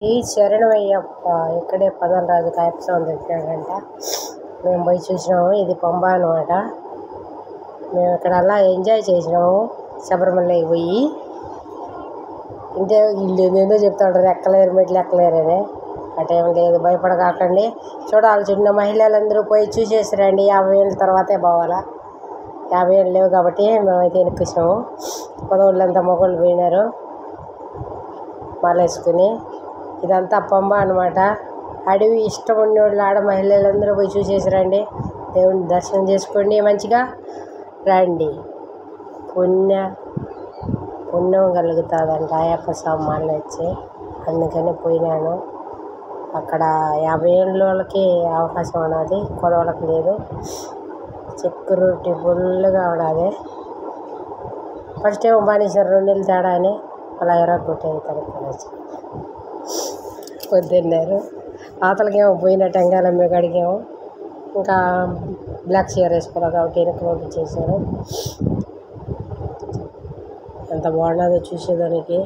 ఈ శరణమయ్యప్ప ఇక్కడే పదనరాజు అయ్యప్ప స్వామి పెట్టాడంట. మేము పోయి చూసినాము. ఇది పంబ అనమాట. మేము ఇక్కడ అలా ఎంజాయ్ చేసినాము. శబరిమలకి పోయి ఇంటే వీళ్ళు ఏదేదో చెప్తా ఉంటారు, ఎక్కలేరు మెట్లు ఎక్కలేరని. అటేం లేదు, భయపడకాకండి. చూడాలి, చిన్న మహిళలందరూ పోయి చూసేసిరండి. 50 ఏళ్ళ తర్వాతే పోవాలా. 50 ఏళ్ళు లేవు కాబట్టి మేమైతే వెనక్కిచ్చినాము. పదవుళ్ళంతా మగవాళ్ళు పోయినారు మాలేసుకుని. ఇదంతా పంబ అనమాట. అడవి ఇష్టం ఉన్నోళ్ళు ఆడ మహిళలందరూ పోయి చూసేసిరండి. దేవుని దర్శనం చేసుకోండి, మంచిగా రండి. పుణ్యం కలుగుతుందంట అయ్యప్ప స్వామి మాల వచ్చి. అందుకని పోయినాను. అక్కడ 50 ఏళ్ళ వాళ్ళకి అవకాశం ఉన్నది, కొలవలకు లేదు. సెక్యూరిటీ ఫుల్గా ఉన్నది. ఫస్ట్ ఏమో బానేసారు 2 నెలలు తేడా అని, అలా ఎరగొట్టేది తడుపుకొని వద్దన్నారు. అవతలకేమో పోయిన టెంగాలమ్మే కాడికేమో ఇంకా బ్లాక్ చీర వేసుకోవాలి కాబట్టి వెనక్కి పంపించేశారు. ఎంత బాగున్నదో చూసేదానికి.